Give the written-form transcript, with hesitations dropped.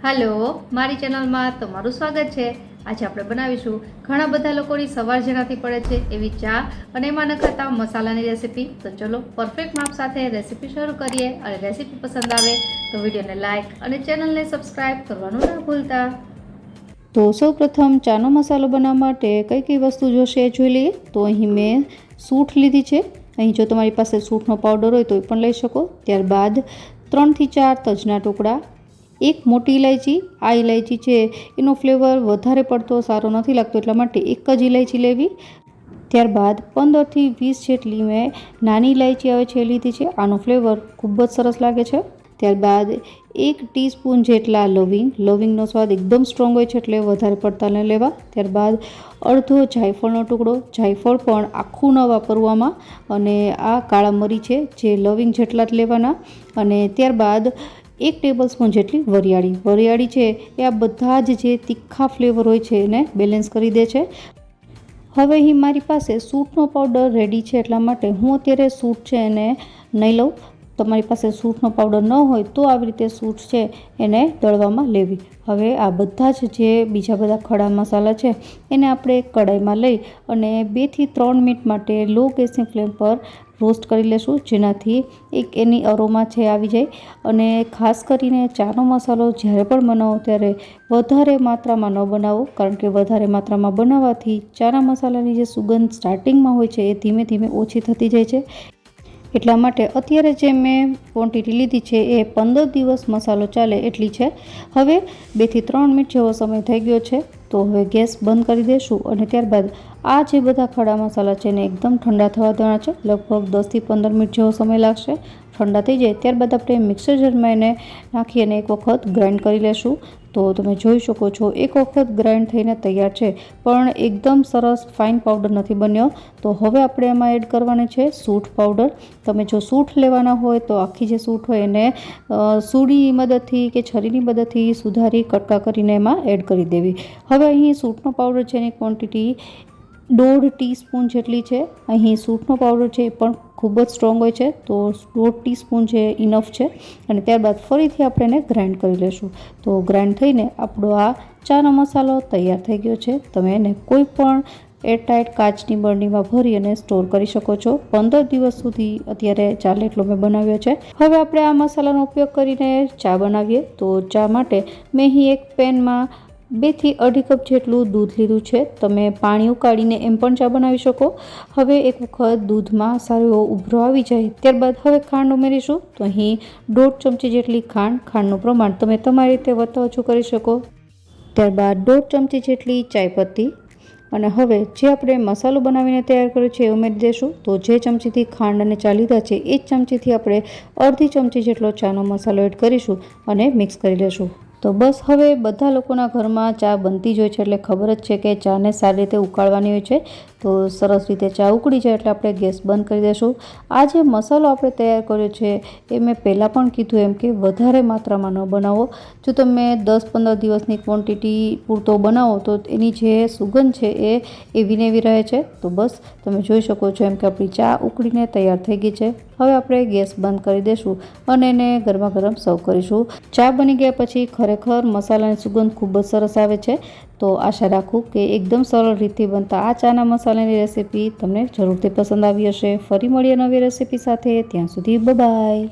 Hello मारी channel में तमारुं स्वागत है। आज આપણે બનાવીશું ઘણા બધા લોકોની સવાર જેનાથી પડે છે એવી ચા અને એમાં નખાતા મસાલાની રેસીપી। તો ચલો પરફેક્ટ માપ સાથે રેસીપી શરૂ કરીએ અને રેસીપી પસંદ આવે તો વિડીયોને લાઈક અને ચેનલને સબસ્ક્રાઇબ કરવાનું ના ભૂલતા। તો સૌપ્રથમ ચાનો મસાલો બનાવવા માટે કઈ કઈ વસ્તુ જોશે એ જોઈ લઈએ। તો અહીં મેં સૂંઠ લીધી છે। અહીં જો તમારી પાસે સૂંઠનો પાવડર હોય તો એ પણ લઈ શકો। ત્યારબાદ 3 થી 4 તજના ટુકડા, एक मोटी इलायची। आ इलायची है एनो फ्लेवर वधारे पड़तो सारो नहीं लगतो एटला माटे एक ज इलायची लेवी। त्यारबाद 15 થી 20 जेटली मैं नानी इलायची आवे छे लीधी छे। आनो फ्लेवर खूब ज सरस लागे छे। त्यारबाद 1 टीस्पून जेटला लविंग। लविंगनो स्वाद एकदम स्ट्रोंग होय छे एटले वधारे पड़ता न लेवा। त्यारबाद अर्धो जायफळनो टुकड़ो। जायफळ पण आखुं न वापरवामां अने आ काळा मरी छे जे लविंग जेटला ज लेवाना। अने त्यारबाद 1 टेबलस्पून जेटली वरियाળી। वरियाળી है ए आ बधा जे तीखा फ्लेवर होय छे एने बेलेन्स करी दे छे। हवे अहीं मारी पासे सूंठनो पाउडर रेडी छे एटला माटे हूँ अत्यारे सूंठ छे एने नहीं लऊं। तमारी पासे सूंठनो पाउडर न होय तो आवी रीते सूंठ छे एने दळवामां लेवी। हवे आ बधा ज जे बीजा बधा खड़ा मसाला छे एने आपणे कढ़ाईमां लई अने 2 થી 3 मिनिट माटे लो गैसनी फ्लेम पर रोस्ट करी लेशुं, जेनाथी एक एनी अरोमा छे आवी जाय। अने खास करीने चानो मसालो ज्यारे पण बनावो त्यारे वधारे मात्रामां न बनावो, कारण के वधारे मात्रामां बनाववाथी चाना मसालानी जे सुगंध स्टार्टिंगमां होय छे ए धीमे धीमे ओછી थती जाय छे। એટલા માટે અત્યારે જે મેં ક્વોન્ટિટી લીધી છે એ 15 દિવસ મસાલો ચાલે એટલી છે। હવે 2 થી 3 મિનિટ જેવો સમય થઈ ગયો છે તો હવે ગેસ બંધ કરી દેશું અને ત્યારબાદ આ જે બધા ખડા મસાલા છે એને એકદમ ઠંડા થવા દેવાના છે। લગભગ 10 થી 15 મિનિટ જેવો સમય લાગશે। ठंडा थी जाए त्यारबाद आपणे मिक्सर जार में एने नाखी अने एक वखत ग्राइंड करी लेशुं। तो तमे जोई शको छो एक वखत ग्राइंड थईने तैयार छे, पण एकदम सरस फाइन पाउडर नथी बन्यो। तो हवे आपणे एमां एड करवानी छे सूंठ पाउडर। तमे जो सूंठ लेवाना होय तो आखी जे सूंठ होय एने सूडीनी मददथी के छरीनी मददथी सुधारी कटका करीने एमां एड करी देवी। हवे अहीं सूंठनो पाउडर छे एनी क्वोंटिटी 1.5 टीस्पून जेटली है। अहीं सूंठनो पाउडर है पण खूब ज स्ट्रोंग होय छे तो 1.5 टीस्पून है इनफ है। अने त्यारबाद फरीथी आपणे एने ग्राइंड करी लेशुं। तो ग्राइंड थईने आपणो आ चानो मसालो तैयार थई गयो छे। तमे एने कोई पण एरटाइट काचनी बरણીમાં भरी अने स्टोर करी शको छो। 15 દિવસ सुधी अत्यारे चाले એટલો મેં બનાવ્યો છે। હવે આપણે આ મસાલાનો ઉપયોગ કરીને ચા બનાવીએ। તો ચા માટે મેં અહીં એક પેનમાં 2 થી 2.5 કપ જેટલું दूध लीधुं छे। तमे पाणी उकाळीने एम पण चा बनावी शको। हवे एक वखत दूधमां सारो एवो उभरो आवी जाय त्यारबाद हवे खांड उमेरीशुं। तो अहीं 1.5 चमची जेटली खांडनुं प्रमाण तमे तमारी रीते વધતા ઓછું કરી શકો। ત્યારબાદ 1.5 ચમચી જેટલી ચાયપત્તી અને હવે જે આપણે મસાલો બનાવીને તૈયાર કર્યો છે એ ઉમેરી દેશું। તો જે ચમચીથી ખાંડ અને ચા લીધા છે એ જ ચમચીથી આપણે અડધી ચમચી જેટલો ચાનો મસાલો એડ કરીશું અને મિક્સ કરી લેશું। तो बस हवे बधा लोकोना घरमां चा बनती ज होय छे एटले खबर ज छे के चाने सारी रीते उकाळवानी होय छे। तो सरस रीते चा उकળી जाय एटले आपणे गैस बंद करी देशुं। आ जे मसालो आपणे तैयार कर्यो छे ए मैं पहेला पण कीधुं एम के वधारे मात्रामां न बनावो। जो तमे 10-15 दिवसनी क्वोंटिटी पूरतो बनावो तो एनी जे सुगंध छे ए एवी ने एवी रहे छे। तो बस तमे जोई शको छो एम के आपणी चा उकळीने तैयार थई गई छे। हवे आपणे गैस बंद करी देशुं अने एने गरमा गरम सर्व करीशुं। चा बनी गया पछी खरेखर मसालानी सुगंध खूब ज सरस आवे छे। तो आशा राखूं के एकदम सरल रीते बनता आ चाना मसालानी रेसिपी तमने जरूरथी पसंद आवी हशे। फरी मळीए नवी रेसिपी साथे, त्यां सुधी बाय बाय।